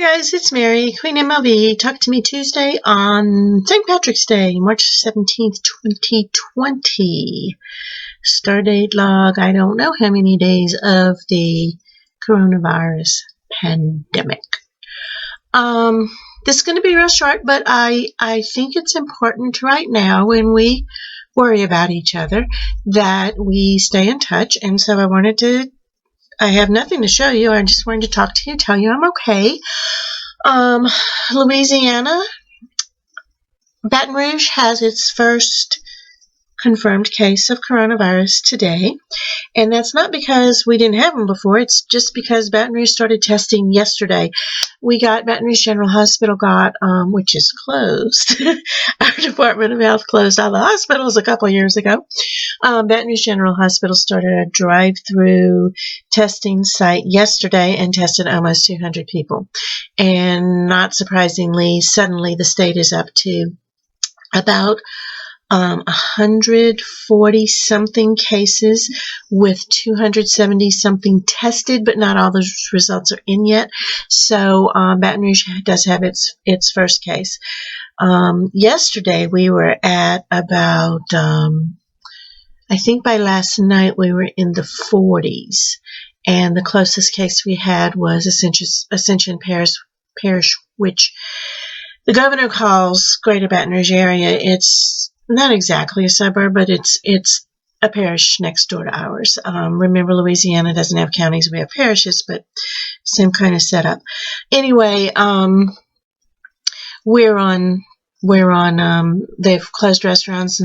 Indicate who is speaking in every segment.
Speaker 1: guys, it's Mary, Queen MLB. Talk to me Tuesday on St. Patrick's Day, March 17th, 2020. Stardate log, I don't know how many days of the coronavirus pandemic. This is going to be real short, but I think it's important right now when we worry about each other that we stay in touch. And so I have nothing to show you. I just wanted to talk to you, tell you I'm okay. Louisiana, Baton Rouge has its first confirmed case of coronavirus today. And that's not because we didn't have them before. It's just because Baton Rouge started testing yesterday. Baton Rouge General Hospital which is closed. Our Department of Health closed all the hospitals a couple of years ago. Baton Rouge General Hospital started a drive-through testing site yesterday and tested almost 200 people. And not surprisingly, suddenly the state is up to about 140-something cases with 270-something tested, but not all those results are in yet. So Baton Rouge does have its first case. Yesterday we were at about, I think by last night we were in the 40s, and the closest case we had was Ascension Parish, which the governor calls Greater Baton Rouge area. It's not exactly a suburb, but it's a parish next door to ours. Remember, Louisiana doesn't have counties; we have parishes, but same kind of setup. Anyway, they've closed restaurants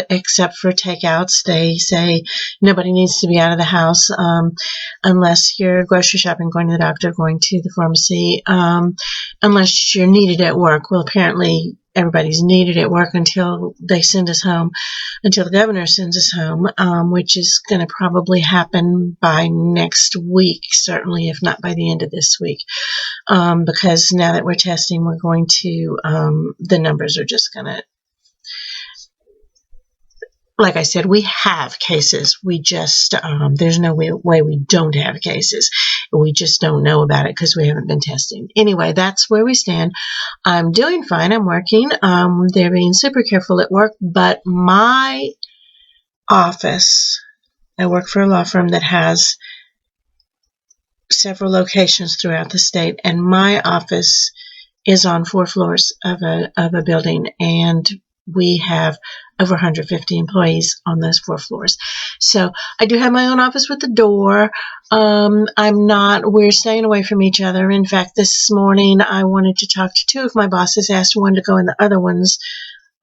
Speaker 1: except for takeouts. They say nobody needs to be out of the house unless you're grocery shopping, going to the doctor, going to the pharmacy, unless you're needed at work. Well, apparently everybody's needed at work until they send us home, until the governor sends us home, which is going to probably happen by next week, certainly, if not by the end of this week. Because now that we're testing, we're going to, the numbers are just going to, like I said, we have cases. We just, there's no way we don't have cases. We just don't know about it because we haven't been testing. Anyway, that's where we stand. I'm doing fine. I'm working. They're being super careful at work, but my office, I work for a law firm that has several locations throughout the state, and my office is on 4 floors of a building, and we have over 150 employees on those 4 floors. So I do have my own office with the door. We're staying away from each other. In fact, this morning I wanted to talk to 2 of my bosses, asked one to go in the other one's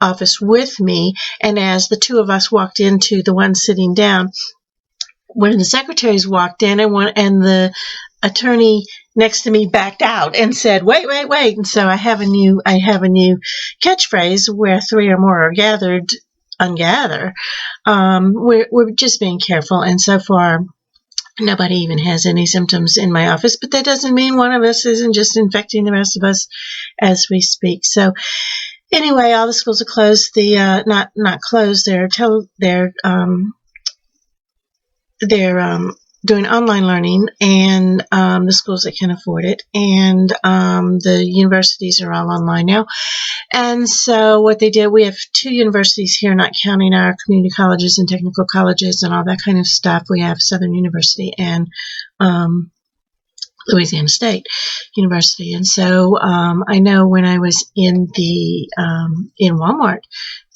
Speaker 1: office with me, and as the 2 of us walked into the one sitting down, one of the secretaries walked in, and the attorney next to me backed out and said, "Wait." And so I have a new catchphrase where 3 or more are gathered, ungather. We're just being careful, and so far nobody even has any symptoms in my office, but that doesn't mean one of us isn't just infecting the rest of us as we speak. So anyway, all the schools are closed. Not closed. They're doing online learning, and the schools that can afford it, and the universities are all online now. And so what they did, we have 2 universities here, not counting our community colleges and technical colleges and all that kind of stuff. We have Southern University and Louisiana State University. And so I know when I was in Walmart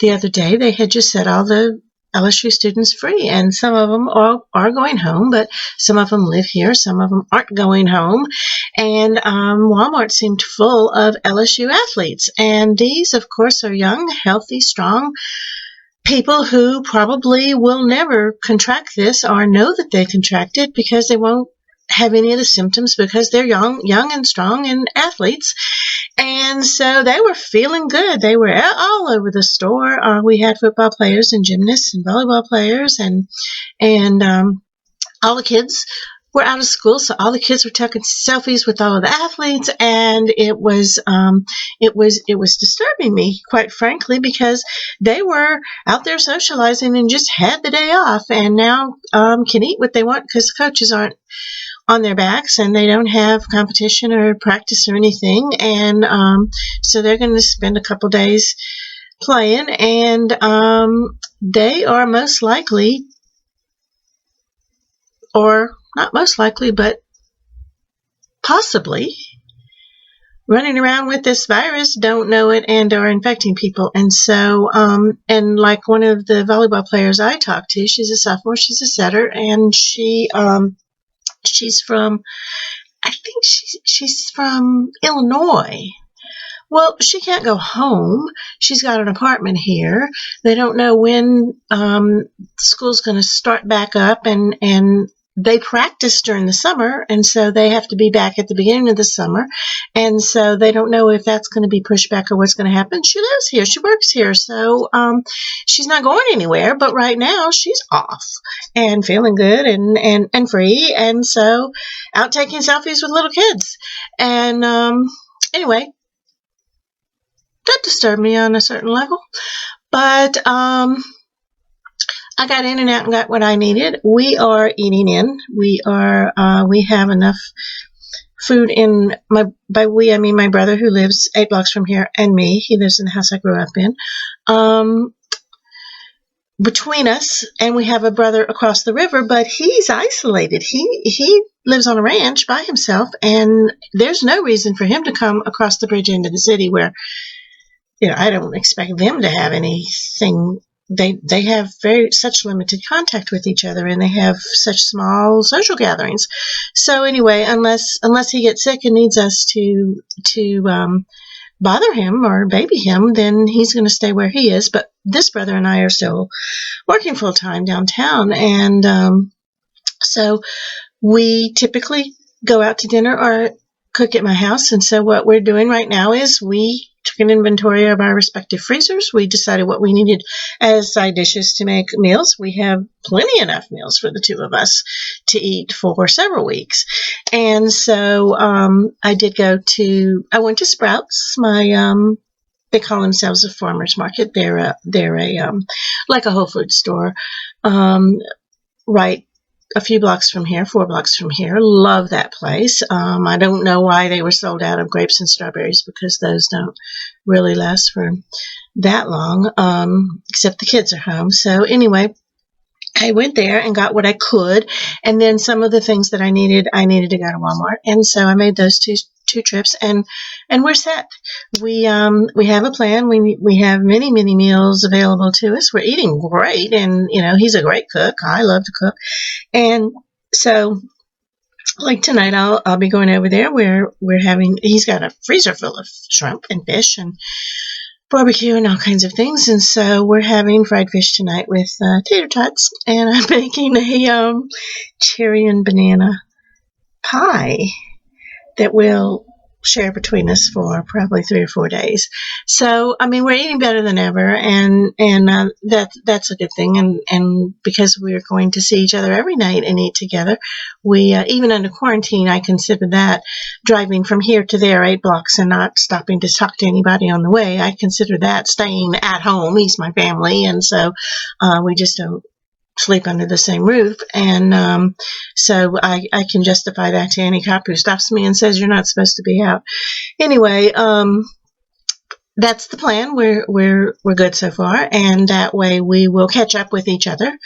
Speaker 1: the other day, they had just set all the LSU students free, and some of them are going home, but some of them live here, some of them aren't going home, and Walmart seemed full of LSU athletes, and these, of course, are young, healthy, strong people who probably will never contract this or know that they contracted because they won't have any of the symptoms because they're young and strong and athletes. And so they were feeling good. They were all over the store. We had football players and gymnasts and volleyball players, and all the kids were out of school, so all the kids were taking selfies with all of the athletes, and it was disturbing me, quite frankly, because they were out there socializing and just had the day off, and now can eat what they want because coaches aren't on their backs, and they don't have competition or practice or anything, and so they're going to spend a couple days playing, and they are most likely, or not most likely, but possibly running around with this virus, don't know it, and are infecting people. And so, and like one of the volleyball players I talked to, she's a sophomore, she's a setter, and she's from, I think she's from Illinois. Well, she can't go home. She's got an apartment here. They don't know when school's going to start back up, and they practice during the summer, and so they have to be back at the beginning of the summer, and so they don't know if that's going to be pushed back or what's going to happen. She lives here. She works here, so she's not going anywhere, but right now she's off and feeling good and free, and so out taking selfies with little kids. And anyway, that disturbed me on a certain level, but I got in and out and got what I needed. We are eating in. We have enough food in by we, I mean my brother, who lives 8 blocks from here, and me. He lives in the house I grew up in. Between us, and we have a brother across the river, but he's isolated. He lives on a ranch by himself, and there's no reason for him to come across the bridge into the city where, I don't expect them to have anything. They have such limited contact with each other, and they have such small social gatherings. So anyway, unless he gets sick and needs us to bother him or baby him, then he's going to stay where he is. But this brother and I are still working full time downtown, and so we typically go out to dinner or cook at my house. And so what we're doing right now is we took an inventory of our respective freezers. We decided what we needed as side dishes to make meals. We have plenty enough meals for the two of us to eat for several weeks. And so I went to Sprouts. They call themselves a farmer's market. They're a like a Whole Foods store, right a few blocks from here, 4 blocks from here. Love that place. I don't know why they were sold out of grapes and strawberries, because those don't really last for that long, except the kids are home. So anyway, I went there and got what I could, and then some of the things that I needed to go to Walmart, and so I made those two trips, and we're set. We have a plan. We have many meals available to us. We're eating great, and he's a great cook. I love to cook, and so like tonight I'll be going over there where he's got a freezer full of shrimp and fish and barbecue and all kinds of things, and so we're having fried fish tonight with tater tots, and I'm making a cherry and banana pie that we'll share between us for probably 3 or 4 days. So I mean, we're eating better than ever, and that's a good thing. And because we're going to see each other every night and eat together, we even under quarantine, I consider that driving from here to there 8 blocks and not stopping to talk to anybody on the way. I consider that staying at home. He's my family, and so we just don't sleep under the same roof, and so I can justify that to any cop who stops me and says you're not supposed to be out. Anyway, that's the plan. We're good so far, and that way we will catch up with each other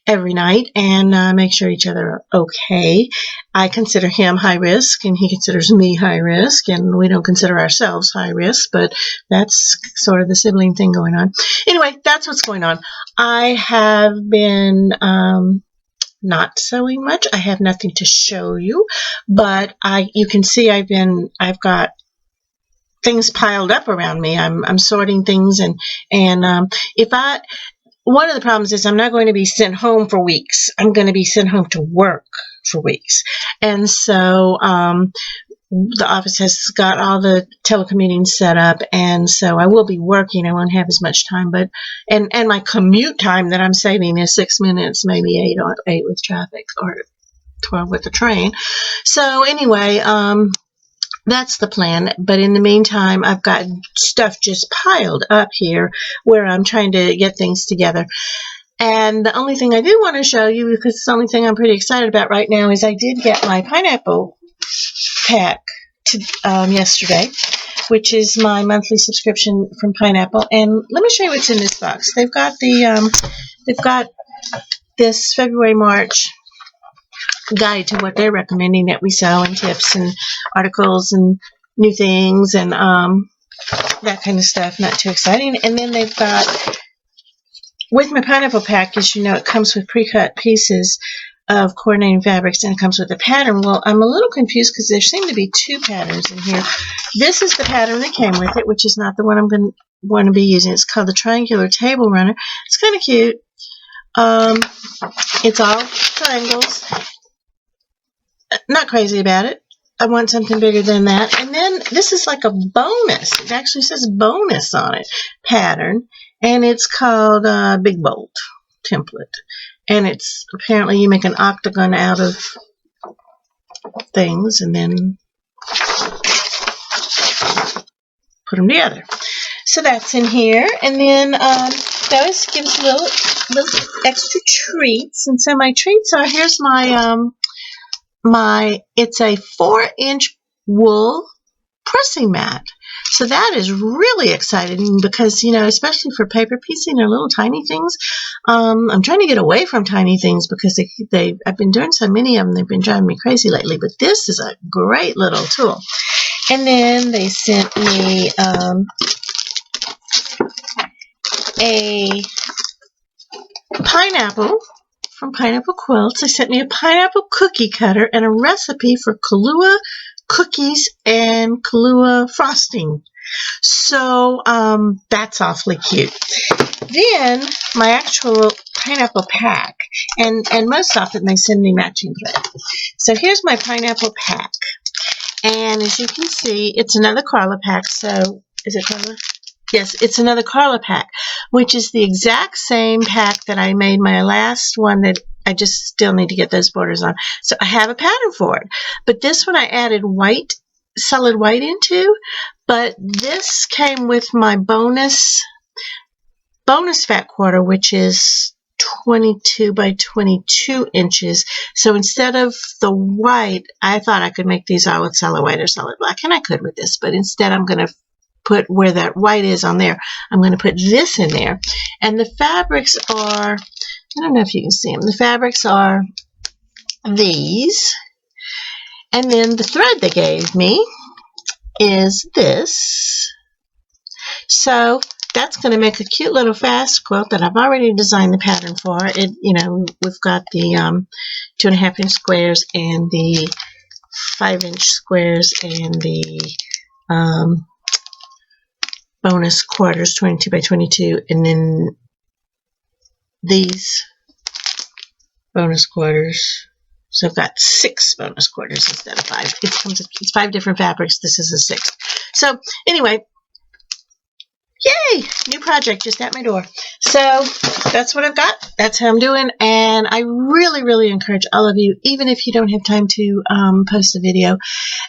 Speaker 1: every night and make sure each other are okay. I consider him high risk, and he considers me high risk, and we don't consider ourselves high risk, but that's sort of the sibling thing going on. Anyway, that's what's going on. I have been not sewing much. I have nothing to show you, but you can see I've got things piled up around me. I'm sorting things, and one of the problems is I'm not going to be sent home for weeks. I'm going to be sent home to work for weeks. And so the office has got all the telecommuting set up, and so I will be working. I won't have as much time, but and my commute time that I'm saving is 6 minutes, maybe 8 with traffic, or 12 with the train. So anyway, that's the plan. But in the meantime, I've got stuff just piled up here where I'm trying to get things together. And the only thing I do want to show you, because it's the only thing I'm pretty excited about right now, is I did get my pineapple pack yesterday, which is my monthly subscription from Pineapple. And let me show you what's in this box. They've got this February-March guide to what they're recommending that we sell, and tips and articles and new things and that kind of stuff. Not too exciting. And then they've got, with my pineapple pack, as you know, it comes with pre-cut pieces of coordinating fabrics, and it comes with a pattern. Well, I'm a little confused because there seem to be two patterns in here. This is the pattern that came with it, which is not the one I'm going to want to be using. It's called the Triangular Table Runner. It's kind of cute. It's all triangles. Not crazy about it. I want something bigger than that. And then this is like a bonus. It actually says bonus on it, pattern. And it's called Big Bolt Template. And it's apparently you make an octagon out of things and then put them together. So that's in here. And then they always gives little extra treats. And so my treats are, here's my it's a 4-inch wool pressing mat. So that is really exciting because, you know, especially for paper piecing or little tiny things, I'm trying to get away from tiny things because I've been doing so many of them, they've been driving me crazy lately, but this is a great little tool. And then they sent me a pineapple from Pineapple Quilts. They sent me a pineapple cookie cutter and a recipe for Kahlua cookies and Kahlua frosting. So that's awfully cute. Then my actual pineapple pack, and most often they send me matching thread. So here's my pineapple pack, and as you can see, it's another Carla pack. So is it Carla? Yes, it's another Carla pack, which is the exact same pack that I made my last one that I just still need to get those borders on. So I have a pattern for it. But this one I added white, solid white into, but this came with my bonus fat quarter, which is 22 by 22 inches. So instead of the white, I thought I could make these all with solid white or solid black, and I could with this, but instead I'm going to put where that white is on there, I'm going to put this in there. And the fabrics are, I don't know if you can see them, the fabrics are these, and then the thread they gave me is this. So that's going to make a cute little fast quilt that I've already designed the pattern for. It, you know, we've got the 2.5-inch squares and the 5-inch squares and the bonus quarters, 22 by 22, and then these bonus quarters. So I've got 6 bonus quarters instead of 5. It's 5 different fabrics. This is a 6th. So anyway, yay! New project just at my door. So that's what I've got. That's how I'm doing. And I really, really encourage all of you, even if you don't have time to post a video,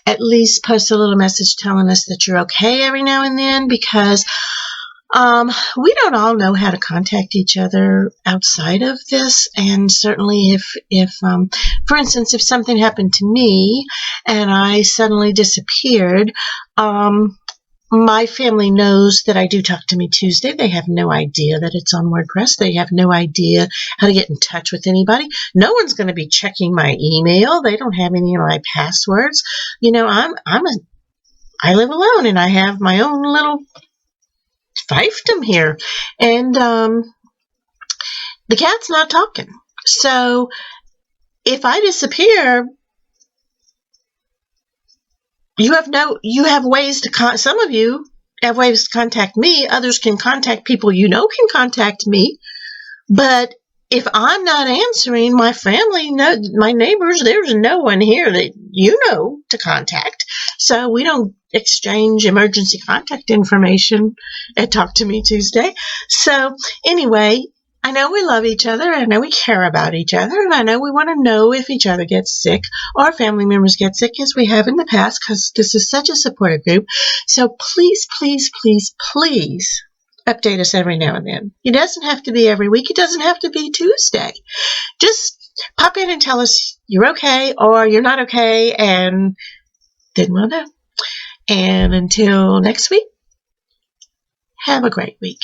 Speaker 1: at least post a little message telling us that you're okay every now and then, because we don't all know how to contact each other outside of this. And certainly if for instance, if something happened to me and I suddenly disappeared, my family knows that I do Talk to Me Tuesday. They have no idea that it's on WordPress. They have no idea how to get in touch with anybody. No one's going to be checking my email. They don't have any of my passwords. You know, I live alone and I have my own little fiefdom here. And the cat's not talking. So if I disappear, you have ways to some of you have ways to contact me. Others can contact people you know can contact me. But if I'm not answering, my family, my neighbors, there's no one here that you know to contact. So we don't exchange emergency contact information at Talk to Me Tuesday. So anyway, I know we love each other. I know we care about each other. And I know we want to know if each other gets sick or family members get sick, as we have in the past, because this is such a supportive group. So please, please, please, please update us every now and then. It doesn't have to be every week. It doesn't have to be Tuesday. Just pop in and tell us you're okay or you're not okay, and then we'll know. And until next week, have a great week.